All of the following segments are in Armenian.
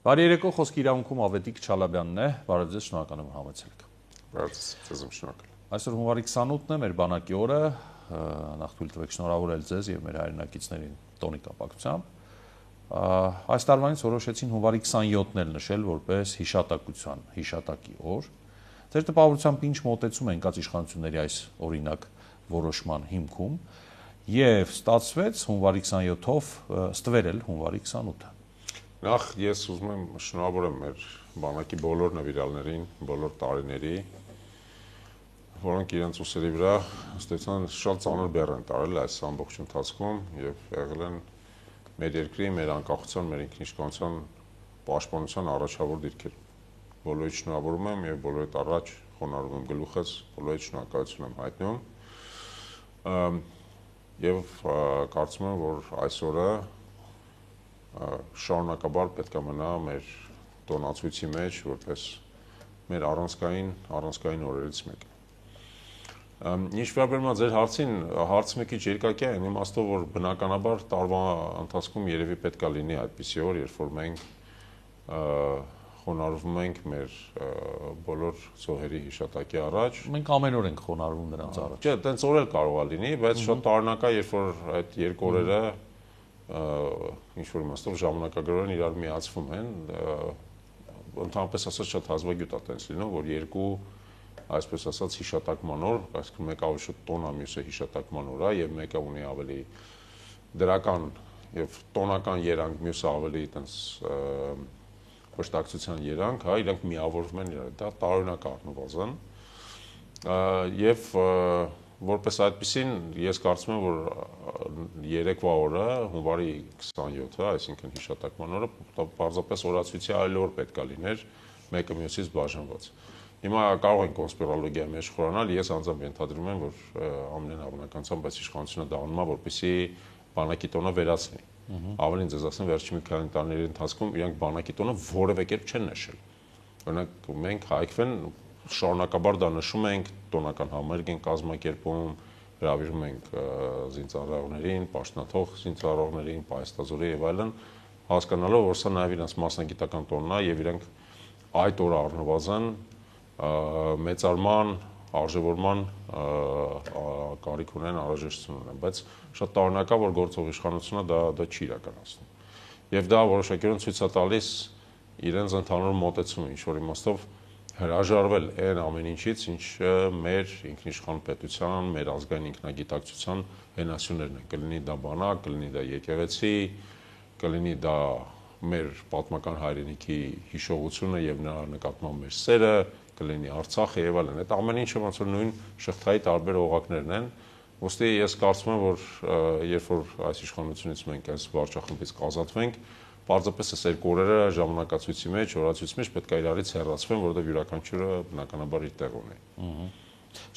Բարի երեկո, խոսքի իրավունքում Ավետիք Չալաբյանն է, բարև ձեզ, շնորհակալ եմ համեցեք։ Բարև ձեզ, շնորհակալ։ Այսօր հունվարի 28-ն է, մեր բանակի օրը, նախ թույլ տվեք շնորհավորել ձեզ եւ մեր հայրենակիցներին տոնի կապակցությամբ։ Այս տարվանից որոշեցին հունվարի 27-ն էլ նշել որպես հիշատակության, հիշատակի օր։ Ձեր տպավորությամբ ինչ մոտեցում են կած իշխանությունների այս օրինակ որոշման հիմքում եւ ստացվեց հունվարի 27-ով ստվերել հունվարի 28-ը։ Նախ ես ուզում եմ շնորհավորեմ մեր բանակի բոլոր նվիրալներին, բոլոր տարիների, որոնք իրենց ուսերի վրա ստեցան շատ ծանր բեռ են տարել այս ամբողջ ընթացքում եւ եղել են մեր երկրի, մեր անկախության, մեր ինքնիշխանության պաշտպանության առաջավոր դիրքեր։ Բոլորիդ շնորհավորում եմ եւ բոլորիդ առաջ խոնարհում եմ գլուխս, բոլորիդ շնորհակալություն եմ հայտնում։ Եվ կարծում եմ, որ այսօրը շարունակաբար պետք է մնա մեր տոնացույցի մեջ, որպես մեր առանցքային օրերից մեկը։ Ինչ վերաբերում է ձեր հարցին, հարցը մի քիչ երկակի է, այն իմաստով, որ բնականաբար տարվա ընթացքում երևի պետք է լինի այդպիսի օր, երբ որ մենք խոնարհվում ենք մեր բոլոր զոհերի հիշատակի առաջ։ Մենք ամեն օր ենք խոնարհվում նրանց առաջ։ Չէ, տենց օր էլ կարող է լինի, բայց շատ տարօրինակ է, երբ որ այդ երկու օրերը ինչ որ իմաստով ժամանակագրորեն իրար միացվում են, ընդհանրապես ասած շատ հազվագյուտ է տենց լինում, որ երկու այսպես ասած հիշատակման օր, այսինքն մեկը ավելի շուտ տոն է, մյուսը հիշատակման օր է եւ մեկը ունի ավելի դրական եւ տոնական երանգ, մյուսը ավելի տենց վշտակցության երանգ, հա, իրենք միավորվում են իրար, դա տարօրինակ է առնվազն եւ որպես այդպեսին ես կարծում եմ, որ երեկվա օրը, հունվարի 27-ը, այսինքն հիշատակման օրը, պարզապես օրացույցի այլ օր պետք է լիներ, մեկը մյուսից բաժանված։ Հիմա կարող են կոնսպիրոլոգիայի մեջ խորանալ, ես անձամբ ենթադրում եմ, որ ամենահավանականությամբ այս իշխանությունը դառնում է, որպեսզի բանակի տոնը վերացնի։ Ավելին ձեզ ասեմ, վերջին մի քանի տարիների ընթացքում իրանք բանակի տոնը որևէ կերպ չեն նշել։ Օրինակ մենք հայկվեն շարունակաբար դա նշում ենք, տոնական համերգ են կազմակերպում, հրավիրում ենք զինծառայողներին, պաշտոնաթող զինծառայողներին, պայստազորի եւ այլն, հասկանալով, որ սա նաեւ իրենց մասնագիտական տոնն է եւ իրենք այդ օրը առնվազն մեծարման, արժևորման կարիք ունեն, անհրաժեշտություն ունեն, բայց շատ տարօրինակ է, որ գործող իշխանությունը դա չի իրականացնում։ Եվ դա որոշակիորեն ցույց է տալիս իրենց ընդհանուր մոտեցումը, ինչ որ իմաստով հրաժարվել այն ամեն ինչից, ինչը մեր ինքնիշխան պետության, մեր ազգային ինքնագիտակցության հենասյուներն են։ Կլինի դա բանակ, կլինի դա եկեղեցի, կլինի դա մեր պատմական հայրենիքի հիշողությունը եւ նրա նկատմամբ մեր սերը, կլինի Արցախը եւ այլն։ Այդ ամեն ինչը ոնց որ նույն շղթայի տարբեր օղակներն են։ Ոստի ես կարծում եմ, որ երբ որ այս իշխանությունից մենք այս վարչախմբից կազատվենք, պարզապես այս երկու օրերը ժամանակացույցի մեջ, օրացույցի մեջ պետք է իրարից հեռացվեն, որովհետև յուրաքանչյուրը բնականաբար իր տեղ ունի։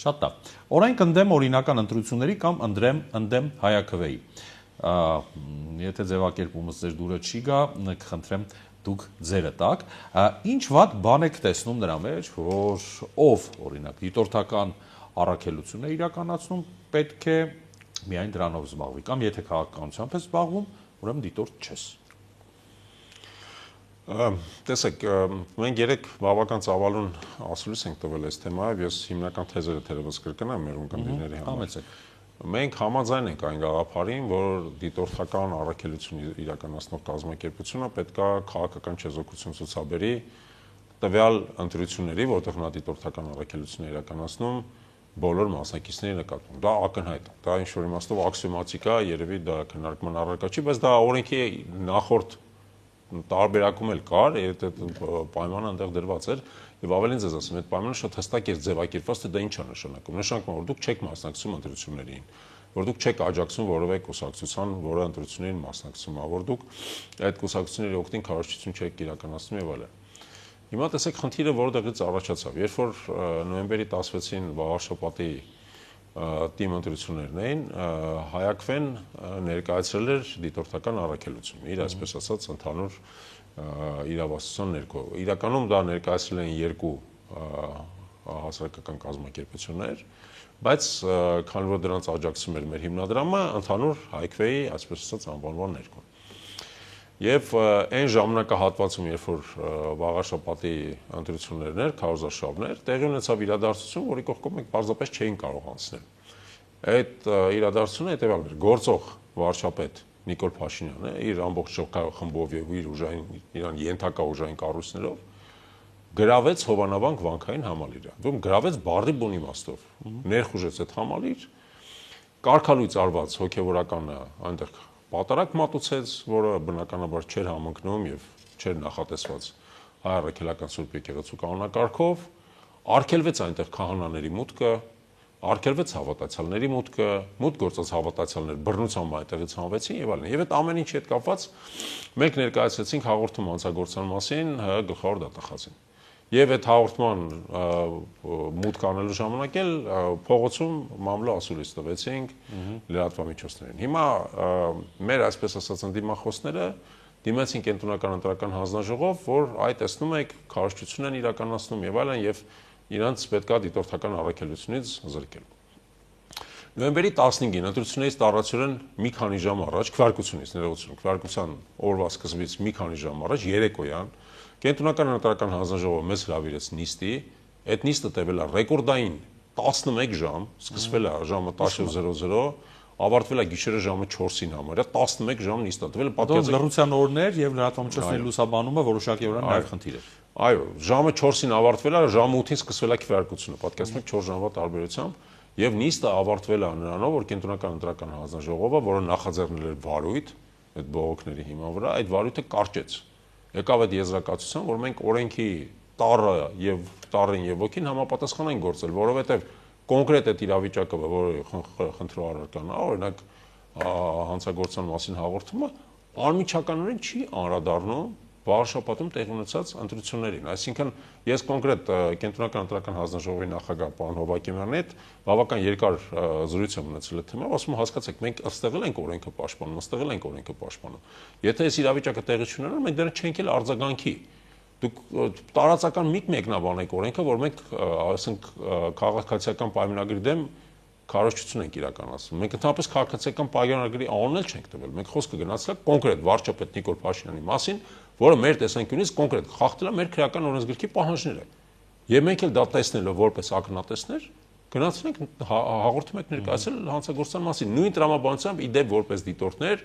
Շատ լավ։ Օրենք ընդդեմ օրինական ընտրությունների կամ ընդդեմ հայաքվեի։ Եթե ձևակերպումս ձեր դուրը չի գա, կխնդրեմ դուք ձերը տակ։ Ինչ վատ բան եք տեսնում նրա մեջ, որ ով օրինակ դիտորդական առաքելություն է իրականացնում, պետք է միայն դրանով զբաղվի, կամ եթե քաղաքականությամբ ես զբաղվում, ուրեմն դիտորդ չես։ Տեսեք, մենք երեք բավական ծավալուն ասուլիս ենք տվել այս թեմայով, ես հիմնական թեզերը թերևս կրկնեմ մեր ունկնդիրների համար։ Մենք համաձայն ենք այն գաղափարին, որ դիտորդական առաքելություն իրականացնող կազմակերպությունը պետք է քաղաքական չեզոքություն ցուցաբերի տվյալ ընտրությունների, որտեղ նա դիտորդական առաքելություն է իրականացնում բոլոր մասնակիցների նկատմամբ։ Դա ակնհայտ է, դա ինչ-որ իմաստով աքսիոմատիկ է, երևի դա քննարկման առարկա չի, բայց դա օրենքի նախորդ տարբերակում էլ կար, այդ պայմանը այնտեղ դրված էր, եւ ավելին ձեզ ասեմ, այդ պայմանը շատ հստակ է ձևակերպված, թե դա ինչ է նշանակում։ Նշանակում է, որ դուք չեք մասնակցում ընտրություններին, որ դուք չեք աջակցում որևէ կուսակցության, որը ընտրություններին մասնակցում է, որ դուք այդ կուսակցությունների օգտին քարոզչություն չեք իրականացնում եւ այլն։ Հիմա տեսեք խնդիրը որտեղից առաջացավ։ Երբ որ նոյեմբերի 16-ին Վաղարշապատի թիմ ընտրություններն էին, հայաքվեն ներկայացրել էր դիտորդական առաքելություն, իր այսպես ասած ընդհանուր իրավասության ներքո։ Իրականում դա ներկայացրել են երկու հասարակական կազմակերպություններ, բայց քանի որ դրանց աջակցում էր մեր հիմնադրամը, ընդհանուր հայքվեի, այսպես ասած, անվանման ներքո։ Եվ այն ժամանակահատվածում, երբ որ վաղաշաբաթի ընտրություններն էր, քարոզարշավներ, տեղի ունեցավ իրադարձություն, որի կողքով մենք պարզապես չէինք կարող անցնել։ Այդ իրադարձությունը հետևյալն էր. գործող վարչապետ Նիկոլ Փաշինյանը իր ամբողջ խմբով եւ իր իրան ենթակա ուժային կառույցներով գրավեց Հովանավանք վանքային համալիրը։ Դու գրավեց բառի բուն իմաստով, ներխուժեց այդ համալիր, կարգալույծ արված հոգեվորականը այնտեղ պատարակ մատուցեց, որը բնականաբար չէր համընկնում եւ չէր նախատեսված հայ առաքելական Սուրբ եկեղեցու կանոնակարգով, արգելվեց այնտեղ քահանաների մուտքը, արգելվեց հավատացյալների մուտքը, մուտք գործած հավատացյալներ բռնությամբ այնտեղից հանվեցին եւ այլն։ Եվ այդ ամեն ինչի հետ կապված մենք ներկայացրեցինք հաղորդում հանցագործության մասին ՀՀ գլխավոր դատախազին։ Եվ այդ հաղորդման մուտք անելու ժամանակ էլ փողոցում մամլո ասուլիս տվեցինք լրատվամիջոցներին։ Հիմա մեր այսպես ասած ընդդիմախոսները դիմեցին կենտրոնական ընտրական հանձնաժողով, որ այ տեսնում եք քարոզչություն են իրականացնում եւ այլն եւ իրանց պետքա դիտորդական առաքելությունից զրկել։ Նոյեմբերի 15-ին ընտրություններից տարածորեն մի քանի ժամ առաջ, քվեարկությունից ներողություն, քվեարկության օրվա սկզբից մի քանի ժամ առաջ երեկոյան կենտրոնական ընտրական հանձնաժողովը մեզ հրավիրեց նիստի, այդ նիստը տևել է ռեկորդային 11 ժամ, սկսվել է ժամը 10:00, ավարտվել է գիշերը ժամը 4-ին համարյա 11 ժամ նիստը տվել է պատկերացրեք լրության օրներ եւ լրատվամիջոցների լուսաբանումը որոշակիորեն նաեւ խնդիր էր։ Այո, ժամը 4-ին ավարտվել է, ժամը 8-ին սկսվել է քվեարկությունը, պատկերացնում եք 4 ժամվա տարբերությամբ, եւ նիստը ավարտվել է նրանով, որ կենտրոնական ընտրական հանձնաժողովը, որը նախաձեռնել էր վարույթ այդ բողոքների հիման վրա, այդ վարույթը կարճեց։ Եկավ այդ եզրակացության, որ մենք օրենքի տառին եւ ոգին համապատասխան ենք գործել, որովհետեւ կոնկրետ այդ իրավիճակը, որը խնդրող առարկան է, օրինակ հանցագործության մասին հաղորդումը անմիջականորեն չի անդրադառնում վաղաշաբաթում տեղի ունեցած ընտրություններին։ Այսինքն ես կոնկրետ կենտրոնական ընտրական հանձնաժողովի նախագահ պարոն Հովակիմյանի հետ բավական երկար զրույց եմ ունեցել այդ թեմայով, ասում եմ հասկացեք, մենք ըստեղ ենք օրենքը պաշտպանում, ըստեղ ենք օրենքը պաշտպանում։ Եթե այս իրավիճակը տեղի չունենա, մենք դեռ չենք էլ արձագանքի։ Դուք տարածական մի մեկնաբանեք օրենքը, որ մենք ասենք քաղաքացիական պայմանագրի դեմ քարոզչություն ենք իրականացնում։ Մենք ընդհանրապես քաղաքացիական պայմանագրի անունն էլ չենք տվել։ Մենք խոսքը գնացել է կոնկրետ վարչապետ Նիկոլ Փաշինյանի մասին, որը մեր տեսանկյունից կոնկրետ խախտել է մեր քրեական օրենսգրքի պահանջները։ Եվ մենք էլ դա տեսնելով որպես ակնատեսներ գնացել ենք հաղորդում եք ներկայացել հանցագործության մասին։ Նույն տրամաբանությամբ իդեպ որպես դիտորդներ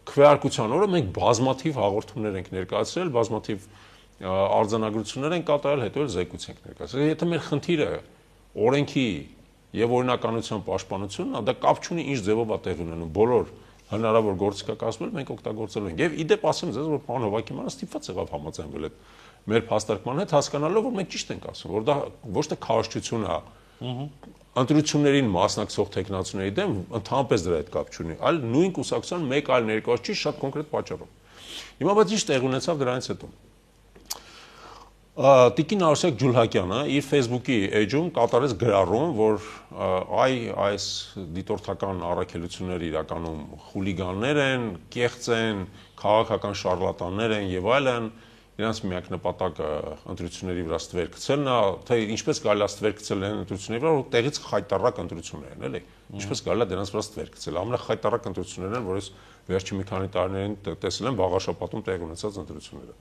քվեարկության օրը մենք բազմաթիվ հաղորդումներ ենք ներկայացրել, բազմաթիվ արձանագրություններ ենք կատարել, հետո էլ զեկույց ենք ներկայացրել։ Եթե մեր խնդիրը օրենքի եւ օրինականության պաշտպանությունն է, դա կապ չունի ինչ ձևով է տեղի ունենում։ Բոլոր հնարավոր գործիքա կազմել մենք օգտագործելու ենք։ Եվ իդեպ ասեմ ձեզ, որ պարոն Հովակիմյանը ստիպված եղավ համաձայնվել այդ մեր փաստարկման հետ, հասկանալով, որ մենք ճիշտ ենք ասում, որ դա ոչ թե քարոզչություն է, ընտրություններին մասնակցող տեխնացուների դեմ ընդհանրապես դրա հետ կապ չունի, այլ նույն կուսակցության մեկ այլ ներկայացուցիչ շատ կոնկրետ պատճառով։ Հիմա բայց ինչ տեղ ունեցավ դրանից հետո։ Տիկին Արուսյակ Ջուլհակյանը իր Facebook-ի էջում կատարեց գրառում, որ այս դիտորդական առաքելությունները իրականում խուլիգաններ են, կեղծ են, քաղաքական շարլատաններ են եւ այլն, իրանց միակ նպատակը ընտրությունների վրա ստվեր գցելն է, թե ինչպես կարելի է ստվեր գցել են ընտրությունների վրա, որ տեղից խայտարակ ընտրություններ են, էլի։ Ինչպես կարելի է դրանց վրա ստվեր գցել։ Ամենախայտարակ ընտրություններն են, որ ես վերջին մի քանի տարիներին տեսել եմ վաղաշաբաթում տեղի ունեցած ընտրությունները։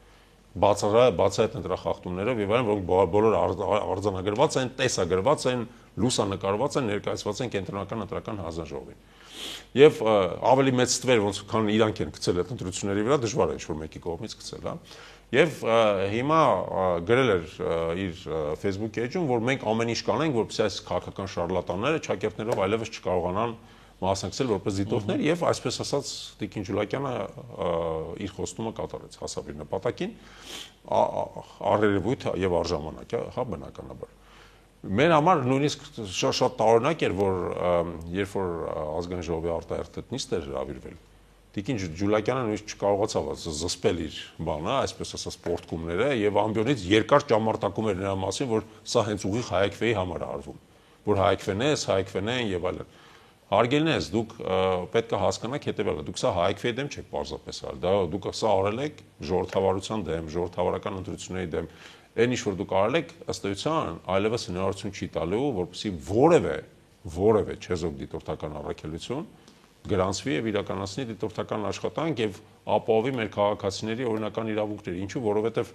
Բացահայտ ընտրախախտումներով եւ այլն, որոնք բոլորը արձանագրված են, տեսագրված են, լուսանկարված են, ներկայացված են կենտրոնական ընտրական հանձնաժողովին։ Եվ ավելի մեծ ստվեր, ոնց քան իրանք են գցել այդ ընտրությունների վրա, դժվար է ինչ-որ մեկի կողմից գցել, հա։ Եվ հիմա գրել էր իր Facebook էջում, որ մենք ամեն ինչ կանենք, որպեսզի այս քաղաքական շարլատանները ճակերտներով այլևս չկարողանան մասնակցել որպես դիտորդներ եւ այսպես ասած Տիկին Ջուլհակյանը իր խոստումը կատարեց, հասավ իր նպատակին, առերևույթ եւ առժամանակ, հա, բնականաբար։ Մեր համար նույնիսկ շատ տարօրինակ էր, որ երբ որ ազգային ժողովի արտահերթ նիստ էր հրավիրվել, Տիկին Ջուլհակյանը նույնիսկ չկարողացավ զսպել իր բանը, այսպես ասած պորտկումները եւ ամբիոնից երկար ճամարտակում էր նրա մասին, որ սա հենց ուղիղ հայաքվեի համար է արվում, որ հայաքվեն են եւ այլն։ Հարգելինես, դուք պետք է հասկանաք հետեւյալը, դուք սա հայաքվեի դեմ չեք պարզապես արել, դա դուք սա արել եք ժողովրդավարության դեմ, ժողովրդավարական ընտրությունների դեմ, այն ինչ որ դուք արել եք ըստ էության այլևս հնարավորություն չի տալու, որպեսզի որևէ չեզոք դիտորդական առաքելություն գրանցվի եւ իրականացնի դիտորդական աշխատանք եւ ապահովի մեր քաղաքացիների օրինական իրավունքները, ինչու որովհետեւ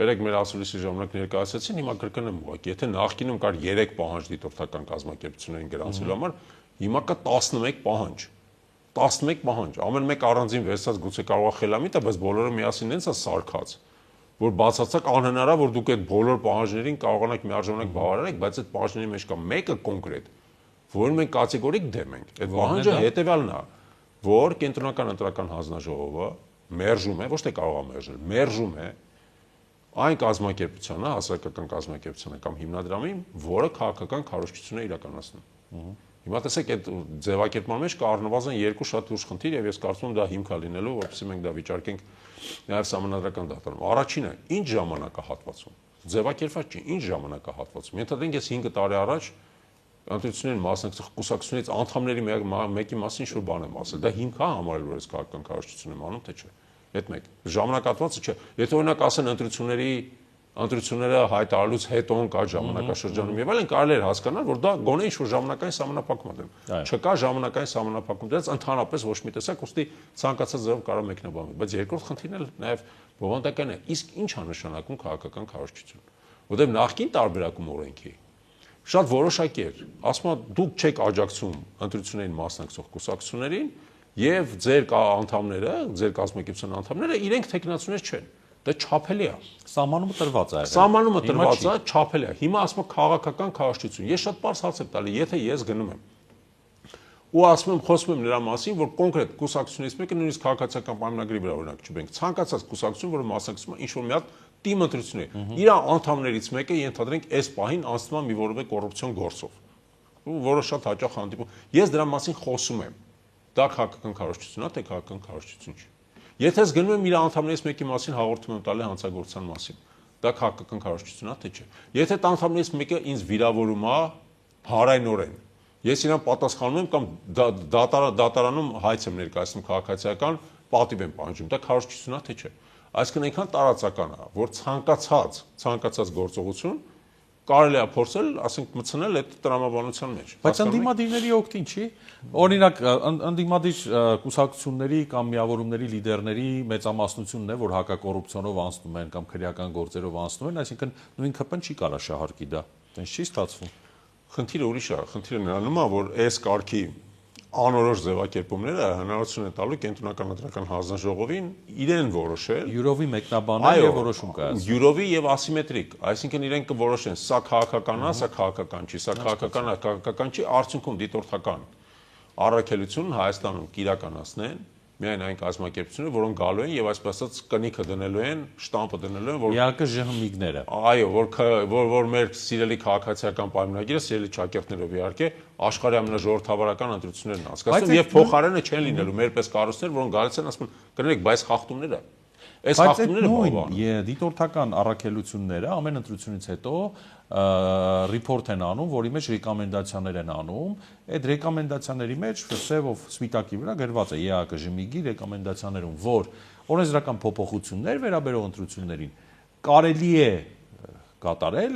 երեք մեր ասուլիսի ժամանակ ներկայացրեցին, հիմա կրկնեմ ուղղակի, եթե նախկինում կար 3 պահանջ դիտորդական կազմակերպություններին գրանցելու համար, հիմա կա 11 պահանջ։ 11 պահանջ, ամեն մեկ առանձին վերցած գուցե կարող է խելամիտ է, բայց բոլորը միասին են սարքած, որ բացարձակ անհնար է, որ դուք այդ բոլոր պահանջներին կարողանաք միաժամանակ բավարարեք, բայց այդ պահանջների մեջ կա մեկը կոնկրետ, որին մենք կատեգորիկ դեմ ենք։ Այդ պահանջը հետևյալն է, որ կենտրոնական ընտրական հանձնաժողովը մերժում է, ոչ թե կարող է մերժել, մերժում է այն կազմակերպությանը, հասարակական կազմակերպությանը կամ հիմնադրամին, որը քաղաքական քարոզչություն է իրականացնում։ Հիմա տեսեք, այդ ձևակերպման մեջ կա առնվազն 2 շատ լուրջ խնդիր եւ ես կարծում եմ դա հիմք է լինելու, որովհետեւ մենք դա վիճարկենք նաեւ համանդրական դատարանում։ Առաջինը, ինչ ժամանակահատվածում։ Ձևակերպված չի, ինչ ժամանակահատվածում։ Ենթադրենք ես 5 տարի առաջ ընտրություններին մասնակցող կուսակցությունից անդամների մեկի մասին ինչ-որ բան եմ ասել։ Դա հիմք է համարել, որ ես քաղաքական քարոզչություն եմ անում, թե չէ։ Այդ մեկ ժամանակահատվածը չէ։ Եթե օրինակ ասեն ընտրությունները հայտարարելուց հետո կա ժամանակաշրջանում եւ այլն, կարելի է հասկանալ, որ դա գոնե ինչ-որ ժամանակային սահմանափակում է դրում։ Չկա ժամանակային սահմանափակում, դրանց ընդհանրապես ոչ մի տեսակ, ուստի ցանկացած ձևով կարող մեկնաբանվել։ Բայց երկրորդ խնդիրն էլ նաեւ բովանդական է, իսկ ինչ է նշանակում քաղաքական քարոզչություն։ Որտեղ նախկին տարբերակում օրենքի շատ որոշակի էր, ասում է դուք չեք աջակցում ընտրություններին մասնակցող կուսակցություններին եւ ձեր անդամները, ձեր կազմակերպության անդամները իրենք տեխնացուներ չեն։ Դա չափելի է։ Սահմանումը տրված է։ Սահմանումը տրված է, չափելի է։ Հիմա ասում է քաղաքական քարոզչություն։ Ես շատ բարձ հարց եմ տալի, եթե ես գնում եմ ու ասում եմ, խոսում եմ նրա մասին, որ կոնկրետ կուսակցությունից մեկը նույնիսկ քաղաքացիական պայմանագրի վրա օրինակ չբերենք, ցանկացած կուսակցություն, որը մասնակցում է ինչ-որ մի հատ թիմ ընտրությունների, իր անդամներից մեկը ենթադրենք այս պահին անցնում է մի որևէ կոռուպցիոն գործով։ Ու որը շատ հաճախ հանդիպում։ Ես դրա մասին խոսում եմ։ Դա քաղաքական քարոզչություն է, թե քաղաքական քարոզչություն չի։ Եթե ես գնում եմ իր անդամներից մեկի մասին հաղորդում եմ տալի հանցագործության մասին, դա քաղաքական քարոզչություն է, թե չէ։ Եթե այդ անդամներից մեկը ինձ վիրավորում է հարայնորեն, ես իրան պատասխանում եմ կամ դատարանում հայց եմ ներկայացնում քաղաքացիական, պատիվ եմ պահանջում, դա քարոզչություն է, թե չէ։ Այսինքն այնքան տարածական է, որ ցանկացած գործողություն կարելի է փորձել, ասենք մտցնել այդ տրամաբանության մեջ։ Բայց ընդդիմադիրների օգտին չի։ Օրինակ, ընդդիմադիր կուսակցությունների կամ միավորումների լիդերների մեծամասնությունն է, որ հակակոռուպցիոնով անցնում են կամ քրեական գործերով անցնում են, այսինքն նույն ԿՊ-ն չի կարող շահարկի դա։ Տենց չի ստացվում։ Խնդիրը ուրիշ է, խնդիրը նրանում է, որ այս կարգի անորոշ ձևակերպումները հնարավորություն է տալու կենտրոնական ընտրական հանձնաժողովին իրեն որոշել յուրովի մեկնաբանել եւ որոշում կայացնել։ Յուրովի եւ ասիմետրիկ, այսինքն իրենք կորոշեն, սա քաղաքական է, սա քաղաքական չի, սա քաղաքական է, քաղաքական չի, արդյունքում դիտորդական առաքելություն Հայաստանում կիրականացնեն միայն այն կազմակերպությունները, որոնք գալու են եւ այսպես ասած կնիքը դնելու են, շտամպը դնելու են, որ ԵԱԿ-ԺՀՄԻԳ-ները։ Այո, որ մեր սիրելի քաղաքացիական պայմանագիրը, սիրելի ճակերտներով իհարկե աշխարհի ամենաժողովրդավարական ընտրություններն անցկացնում եւ փոխարենը չեն լինելու մեր պես կառույցներ, որոնք գալիս են ասում, կներեք, բայց խախտումները այս խախտումները բավական են։ Դիտորդական առաքելությունները ամեն ընտրությունից հետո report են անում, որի մեջ ռեկոմենդացիաներ են անում։ Այդ ռեկոմենդացիաների մեջ սևով սպիտակի վրա գրված է ԵԱԿ-ԺՄԻԳ-ի ռեկոմենդացիաներում, որ օրենսդրական փոփոխություններ վերաբերող ընտրություններին կարելի է կատարել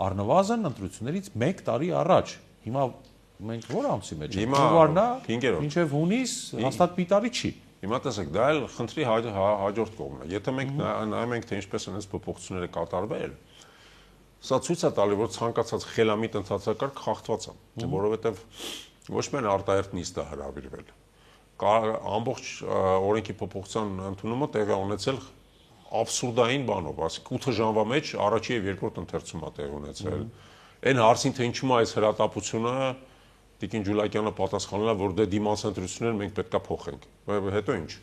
առնվազն ընտրություններից 1 տարի առաջ։ Հիմա մենք որ ամսի մեջ ենք։ Հունվարն է, մինչև հունիս հաստատ պիտարի չի։ Հիմա տեսեք, դա էլ խնդրի հաջորդ կողմն է։ Եթե մենք նայում ենք, թե ինչպես են այս փոփոխությունները կատարվել, սա ցույց է տալի, որ ցանկացած խելամիտ ընթացակարգ խախտված է, որովհետև ոչ միայն արտահերթ նիստ է հրավիրվել, ամբողջ օրենքի փոփոխության ընդունումը տեղի ունեցել абսուրդային բանով, ասենք 8 ժամվա մեջ առաջի եւ երկրորդ ընթերցում է տեղի ունեցել։ Այն հարցին, թե ինչու է այս հրատապությունը, Տիկին Ջուլակյանը պատասխանել է, որ դե դիմաց ընտրությունները մենք պետքա փոխենք։ Հետո ինչ։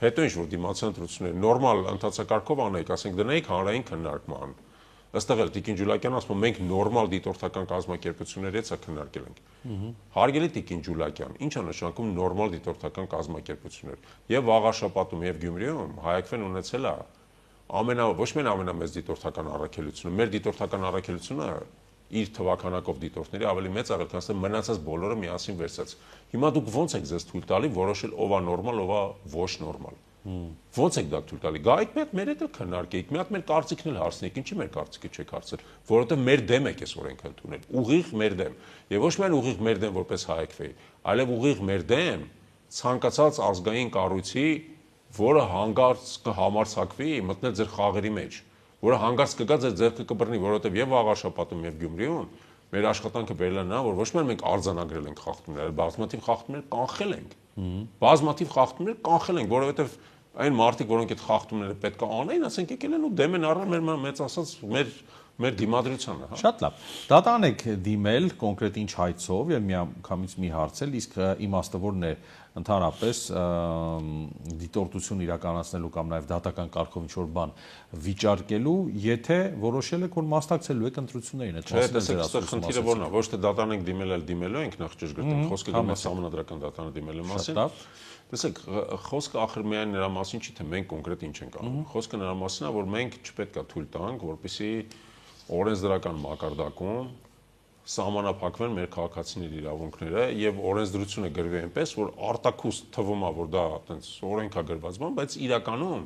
Հետո ինչ որ դիմաց ընտրությունները նորմալ ընթացակարգով անենք, ասենք դնեիք հանրային քննարկման։ Այստեղ էլ Տիկին Ջուլակյանը ասում է մենք նորմալ դիտորդական կազմակերպություններից է քննարկել ենք։ Հարգելի Տիկին Ջուլակյան, ինչ է նշանակում նորմալ դիտորդական կազմակերպություններ։ Եվ Աղաշապատում եւ Գյումրիում Հայակվեն ունեցել է ոչ միայն ամենամեծ դիտորդական առաքելությունը, մեր դիտորդական առաքելությունը իր թվականակով դիտորդների ավելի մեծ աղել, քան մնացած բոլորը միասին վերցած։ Հիմա դուք ո՞նց եք ձեզ թույլ տալի որոշել ով է նորմալ, ով է ոչ նորմալ։ Ո՞նց եք դա թույլ տալի։ Գայիք մի հատ մեր հետ էլ քննարկեիք, մի հատ մեր կարծիքն էլ հարցնեիք, ինչի մեր կարծիքը չեք հարցրել, որովհետև մեր դեմ եք այս օրենքը ընդունել, ուղիղ մեր դեմ։ Եվ ոչ միայն ուղիղ մեր դեմ որպես Հայակվեի, այլև ուղիղ մեր դեմ ցանկացած ազգային կառույցի, որը հանգարց կհամարցակվի մտնել ձեր խաղերի մեջ, որը հանգարց կգա ձեր ձեռքը կբռնի, որովհետև եւ Աղարշապատում եւ Գյումրիում մեր աշխատանքը բերել է նա, որ ոչ միայն մենք արձանագրել ենք խախտումներ, այլ բազմաթիվ խախտումներ կանխել ենք։ Բազմաթիվ խախտումներ կանխել ենք, որովհետև այն մարդիկ, որոնք այդ խախտումները պետք է անեին, ասենք եկել են ու դեմ են առել մեր մեծ ասած մեր դիմադրությանը, հա։ Շատ լավ։ Դատան եք դիմել կոնկրետ ինչ հայցով եւ միանգամից մի հարցել, իսկ իմաստը որն է ընդհանրապես դիտորդություն իրականացնելու կամ նաեւ դատական կարգով ինչ-որ բան վիճարկելու, եթե որոշել եք, որ մասնակցելու եք ընտրություններին, այդ մասն է խնդիրը որն է, ոչ թե դատան եք դիմել, այլ դիմելու ենք նախ ճշգրտենք, խոսքը գնում է համանդրական դատանը դիմելու մասին։ Տեսեք, խոսքը ախր միայն նրա մասին չի, թե մենք կոնկրետ ինչ ենք անում։ Խոսքը նրա մասին է, որ մենք չպետք է թույլ տանք, որպեսզի օրենսդրական մակարդակում սահմանափակվեն մեր քաղաքացիների իրավունքները եւ օրենսդրությունը գրվի այնպես, որ արտաքուստ թվում է, որ դա այտենց օրենքա գրված բան, բայց իրականում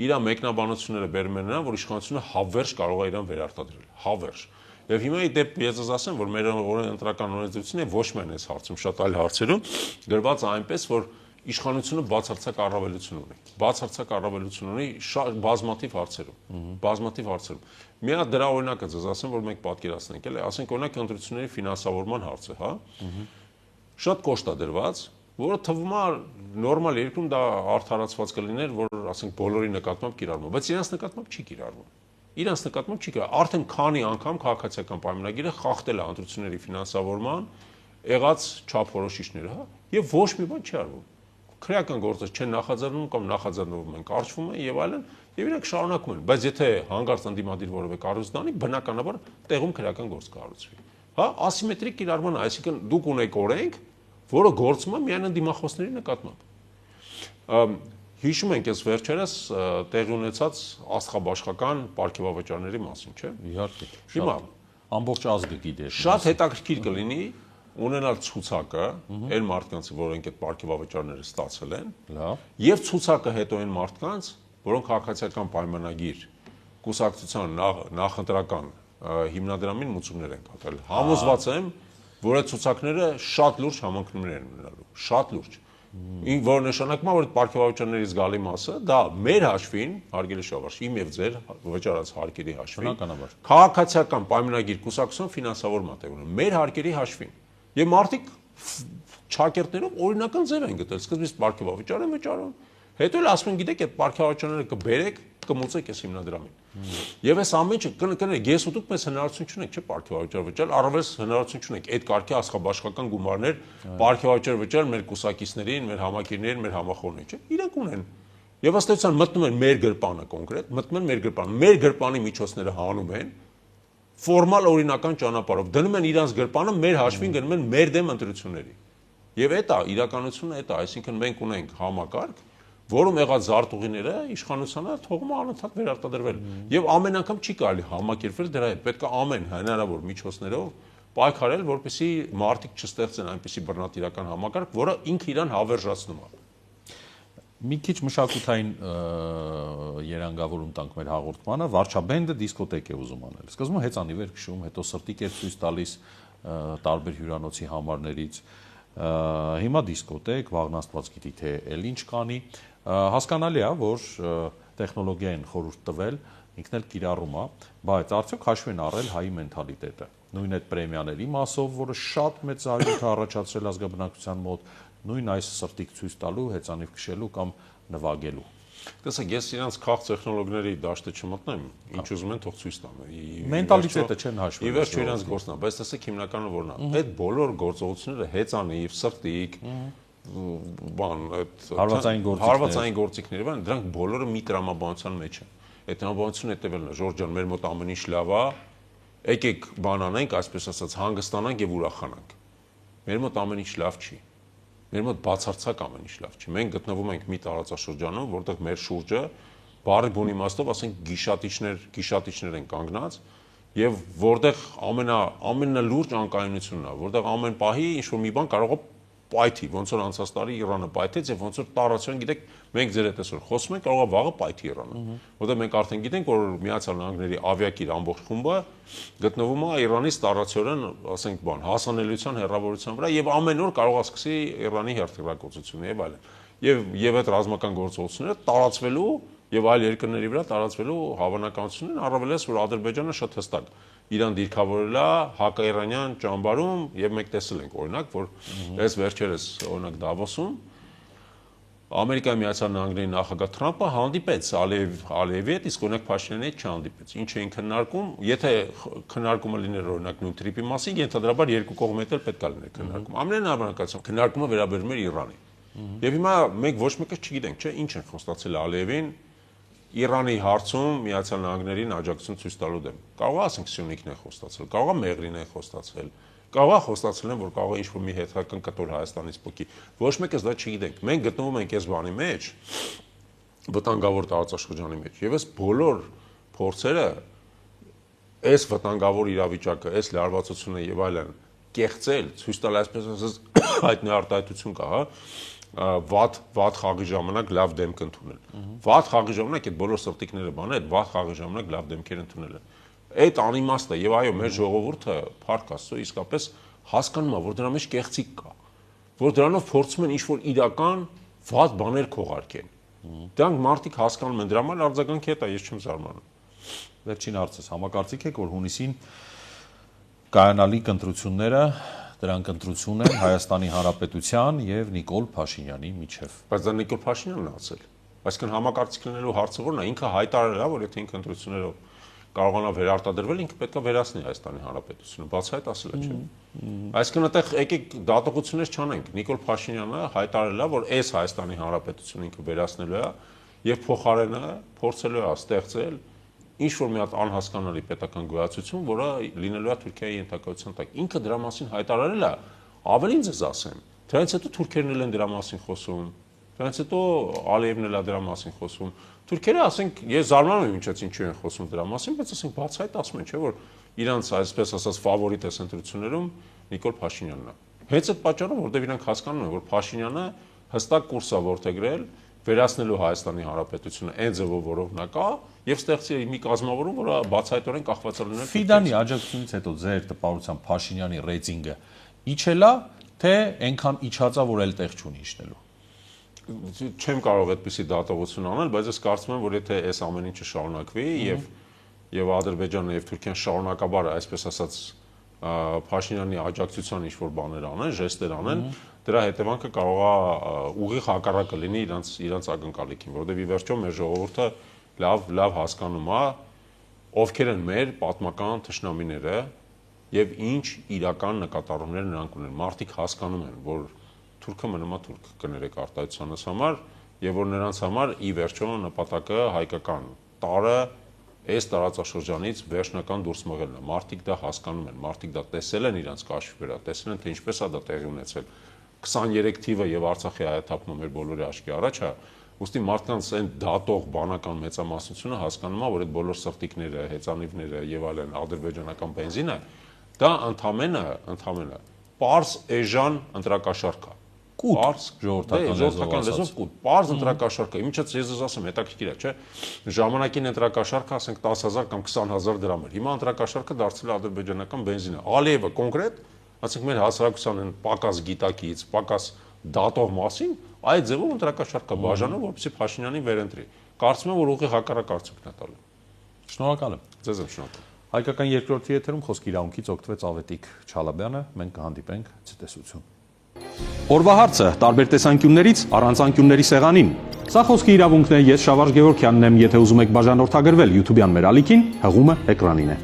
իր մեկնաբանությունները բերում են նրան, որ իշխանությունը հավերժ կարող է իրան վերարտադրել, հավերժ։ Եվ հիմա ի դեպ ես ասեմ, որ մեր ընտրական օրենսդրությունը ոչ միայն այս հարցում, շատ այլ հարցերում գրված է այնպես, որ իշխանությունը բացարձակ առավելություն ունի։ Բացարձակ առավելություն ունի բազմաթիվ հարցերում։ Մի հատ դրա օրինակը ձեզ ասեմ, որ մենք պատկերացնենք, էլի, ասենք օրինակ ընտրությունների ֆինանսավորման հարցը, հա։ Շատ կոշտ է դրված, որը թվում է նորմալ երկրում դա արդարացված կլիներ, որ ասենք բոլորի նկատմամբ կիրառվում, բայց իրանց նկատմամբ չի կիրառվում։ Իրանց նկատմամբ չի կիրառվում։ Արդեն քանի անգամ քաղաքացիական պայմանագիրը խախտել է ընտրությունների ֆինանսավորման եղած չափորոշիչները, հա, եւ ոչ մի բան չի արվում։ Քրեական գործը չեն նախաձեռնում կամ նախաձեռնվում են, կարճվում են եւ այլն, եւ իրանք շարունակում են, բայց եթե հանգարց ընդդիմադիր որևէ կառույց դանի, բնականաբար տեղում քրեական գործ կառուցվի։ Հա, ասիմետրիկ կիրառման, այսինքն դուք ունեք օրենք, որը գործում է միայն ընդդիմախոսների նկատմամբ։ Հիշում ենք այս վերջերս տեղի ունեցած աստղաբաշխական պարգևավճարների մասին, չէ՞։ Իհարկե։ Հիմա ամբողջ ազգը գիտի։ Շատ հետաքրքիր կլինի ունենալ ցուցակը այն մարդկանց, որոնք այդ պարգևավճարները ստացել են, եւ ցուցակը հետո այն մարդկանց, որոնք քաղաքացիական պայմանագիր կուսակցության նախընտրական հիմնադրամին մուծումներ են կատարել։ Համոզված եմ, որ այդ ցուցակները շատ լուրջ համընկնումներ են ունենալու, շատ լուրջ։ Որ նշանակում է, որ պարգևավճարների զգալի մասը դա մեր հաշվին, հարգելի շավարժ, իմ եւ ձեր վճարած հարկերի հաշվին, քաղաքացիական պայմանագիր կուսակցության ֆինանսավորման է ունենում, մեր հարկերի հաշվին։ Եվ մարդիկ չակերտներով օրինական ձև են գտել, սկզբից պարգևավճար են վճարում, հետո էլ ասում են, գիտեք, այդ պարգևավճարները կբերեք, կմուծեք այս հիմնադրամին։ Եվ այս ամենը կներեք, ես ու դուք մեզ հնարավորություն չունենք, չէ՞, պարգևավճար վճարել, առավել հնարավորություն չունենք այդ կարգի աստղաբաշխական գումարներ պարգևավճար վճարել մեր կուսակիցներին, մեր համակիրներին, մեր համախոհներին, չէ՞։ Իրենք ունեն։ Եվ ըստ էության մտնում են մեր գրպանը կոնկրետ, մտնում են մեր գրպանը, մեր գրպանի միջոցները հանում են ֆորմալ օրինական ճանապարհով դնում են իրանց գրպանը, մեր հաշվին գնում են մեր դեմ ընտրությունների։ Եվ դա իրականությունը դա, այսինքն մենք ունենք համակարգ, որում եղած զարտուղիները իշխանությանը թողում է անընդհատ վերարտադրվել։ Եվ ամեն անգամ չի կարելի համակերպվել դրա հետ։ Պետք է ամեն հնարավոր միջոցներով պայքարել, որպեսզի մարդիկ չստեղծեն այնպիսի բռնատիրական համակարգ, որը ինքը իրան հավերժացնում է։ Մի քիչ մշակութային երանգավորում տանք մեր հաղորդմանը, Վարչաբենդը դիսկոտեկ է ուզում անել։ Սկզբում հեծանիվ էր քշում, հետո սրտիկ էր ցույց տալիս տարբեր հյուրանոցի համարներից։ Հիմա դիսկոտեկ, վաղն Աստված գիտի թե էլ ինչ կանի։ Հասկանալի է, որ տեխնոլոգիային խորհուրդ տվել, ինքն էլ կիրառում է, բայց արդյոք հաշվի են առել հայի մենթալիտետը։ Նույն այդ պրեմիաների մասով, որը շատ մեծ արյունք է առաջացրել ազգաբնակության մոտ, նույն այս սրտիկ ցույց տալու, հեծանիվ քշելու կամ նվագելու։ Տեսեք, ես իրանց քաղ տեխնոլոգիաների դաշտը չմտնեմ, ինչ ուզում են թող ցույց տան։ Մենտալիտետը չեն հաշվել։ Ի վերջո իրանց գործն է, բայց տեսեք հիմնականը որն է։ Այդ բոլոր գործողությունները հեծանիվ, սրտիկ, բան, այդ հարվածային գործիքները, բան, դրանք բոլորը մի տրամաբանության մեջ են։ Այդ տրամաբանությունը հետևելն է, Ժորժ ջան, մեր մոտ ամեն ինչ լավ է, եկեք բան անենք, այսպես ասած, հանգստանանք եւ ուրախանանք։ Մեր մոտ ամեն ինչ լավ չի։ Մեր մոտ բացարձակ ամեն ինչ լավ չի։ Մենք գտնվում ենք մի տարածաշրջանում, որտեղ մեր շուրջը բարի բուն իմաստով, ասենք գիշատիչներ են կանգնած, եւ որտեղ ամենալուրջ անկայունությունն է, որտեղ ամեն պահի ինչ որ մի բան կարող է պայթի, ոնց որ անցած տարի Իրանը պայթեց եւ ոնց որ տարածության գիտեք, մենք ձեր հետ այսօր խոսում ենք, կարող է վաղը պայթի Իրանը, որտեղ մենք արդեն գիտենք, որ Միացյալ Նահանգների ավիակիր ամբողջ խումբը գտնվում է Իրանից տարածորեն, ասենք, հասանելիության հեռավորության վրա եւ ամեն օր կարող է սկսի Իրանի հերթապահությունը եւ այլն։ Եվ այդ ռազմական գործողությունները տարածվելու եւ այլ երկրների վրա տարածվելու հավանականությունն առավելես, որ Ադրբեջանը շատ հստակ Իրան դիրքավորել է հակաիրանյան ճամբարում եւ մենք տեսել ենք օրինակ, որ այս վերջերս օրինակ Դավոսում Ամերիկայի Միացյալ Նահանգների նախագահ Թրամփը հանդիպեց Ալիևի հետ, իսկ օրինակ Փաշինյանի հետ չհանդիպեց։ Ինչ էին քննարկում, եթե քննարկումը լիներ օրինակ նույն տրիպի մասին, ենթադրաբար երկու կողմից էլ պետք է լիներ քննարկում։ Ամենահավանականացում քննարկումը վերաբերում էր Իրանին։ Եվ հիմա մենք ոչ մեկը չգիտենք, չէ, ինչ են խոստացել Ալիևին Իրանի հարցում Միացյալ Նահանգներին աջակցություն ցույց տալու դեմ։ Կարող է ասենք Սյունիքն է խոստացել, կարող է Մեղրին է խոստացել, կարող է խոստացել են, որ կարող է ինչ-որ մի հետաքրքիր կտոր Հայաստանից փոկի։ Ոչ մեկս դա չգիտենք։ Մենք գտնվում ենք այս բանի մեջ, վտանգավոր տարածաշրջանի մեջ, եւ այս բոլոր փորձերը, այս վտանգավոր իրավիճակը, այս լարվածությունը եւ այլն կեղծել, ցույց տալ այսպես ասած հայտնի արտահայտություն կա, հա, վատ խաղի ժամանակ լավ դեմք ընդունել։ Վատ խաղի ժամանակ այդ բոլոր սրտիկները բանը, այդ վատ խաղի ժամանակ լավ դեմքեր ընդունել են։ Այդ անիմաստը եւ այո, մեր ժողովուրդը փառք Աստծո իսկապես հասկանում է, որ դրա մեջ կեղծիք կա, որ դրանով փորձում են ինչ-որ իրական վատ բաներ քողարկեն։ Դրանք մարդիկ հասկանում են, դրա համար արձագանքի հետ է, ես չեմ զարմանում։ Վերջին հարցս, համակարծիք եք, որ հունիսին կայանալիք ընտրությունները դրանք ընտրություն են Հայաստանի Հանրապետության եւ Նիկոլ Փաշինյանի միջև։ Բայց դա Նիկոլ Փաշինյանն է ասել։ Այսինքն համակարծիք լինելու հարցը որն է, ինքը հայտարարել է, որ եթե ինքը ընտրություններով կարողանա վերարտադրվել, ինքը պետք է վերացնի Հայաստանի Հանրապետությունը, բացահայտ ասել է, չէ՞։ Այսինքն այդտեղ եկեք դատողություններ չանենք։ Նիկոլ Փաշինյանը հայտարարել է, որ այս Հայաստանի Հանրապետությունը ինքը վերացնելու է եւ փոխարենը փորձելու է ստեղծել ինչ որ մի հատ անհասկանալի պետական գոյացություն, որը լինելու է Թուրքիայի ենթակայության տակ։ Ինքը դրա մասին հայտարարել է, ավելին ձեզ ասեմ, դրանից հետո թուրքերն են դրա մասին խոսում, դրանից հետո Ալիևն էլ է դրա մասին խոսում։ Թուրքերը, ասենք, ես զարմանում եմ ինչից ինչու են խոսում դրա մասին, բայց ասենք բացահայտ ասում են, չէ՞ որ իրանց այսպես ասած ֆավորիտ էս ընտրություններում Նիկոլ Փաշինյանն է։ Հենց այդ պատճառով, որտեղ իրանք հասկանում են, որ Փաշինյանը հստակ կուրս է որդեգրել վերացնելու Հայաստանի Հանրապետությունը այն ձևով, որով նա կա, եւ ստեղծի մի կազմավորում, որը բացահայտորեն կախված է լինել։ Ֆիդանի աջակցությունից հետո ձեր տպավորությամբ Փաշինյանի ռեյտինգը իջել է, թե այնքան իջածա, որ էլ տեղ չունի իջնելու։ Չեմ կարող այդպիսի դատողություն անել, բայց ես կարծում եմ, որ եթե այս ամեն ինչը շարունակվի եւ Ադրբեջանը եւ Թուրքիան շարունակաբար, այսպես ասած, Փաշինյանի աջակցության ինչ-որ բաներ անեն, ժեստեր անեն, դրա հետևանքը կարող է ուղիղ հակառակը լինի իրանց ակնկալիքին, որովհետեւ ի վերջո մեր ժողովուրդը լավ հասկանում է ովքեր են մեր պատմական թշնամիները եւ ինչ իրական նկատառումներ նրանք ունեն։ Մարդիկ հասկանում են, որ թուրքը մնում է թուրք, կներեք արտահայտությանս համար, եւ որ նրանց համար ի վերջո նպատակը հայկական տարը այս տարածաշրջանից վերջնական դուրս մղելն է։ Մարդիկ դա հասկանում են, մարդիկ դա տեսել են իրանց կաշվի վրա, տեսել են, թե ինչպես է դա տեղի ունեցել։ 23 թիվը եւ Արցախի հայաթափումը մեր բոլորի աչքի առաջ է, ուստի մարդկանց այն դատող բանական մեծամասնությունը հասկանում է, որ այդ բոլոր սրտիկները, հեծանիվները եւ այլն ադրբեջանական բենզինը դա ընդամենը պարզ էժան ընտրակաշարք է։ Պարզ ժողովրդական լեզվով կուտ, պարզ ընտրակաշարք է։ Ինչից ես ասեմ, հետաքրքիր է, չէ՞։ Ժամանակին ընտրակաշարքը, ասենք 10,000 կամ 20,000 դրամ էր։ Հիմա ընտրակաշարքը դարձել է ադրբեջանական բենզինը։ Ալիևը կոնկրետ, ասենք մեր հասարակության պակաս գիտակից, պակաս դատող մասին, այդ ձևով ընտրակաշարք է բաժանում, որպեսզի Փաշինյանին վերընտրի։ Կարծում եմ, որ ուղիղ հակառակ արդյունքն է տալու։ Շնորհակալ եմ։ Ձեզ եմ շնորհակալ։ Հայկական երկրորդի եթերում խոսքի իրավունքից օգտվեց Ավետիք Չալաբյանը, մենք կհանդիպենք ցտեսություն։ Օրվա հարցը տարբեր տեսանկյուններից առանց անկյունների սեղանին։ Սա խոսքի իրավունքն է, ես Շավարժ Գևորգյանն եմ, եթե ուզում եք բաժանորդագրվել YouTube-յան մեր ալիքին, հղումը էկրանին է։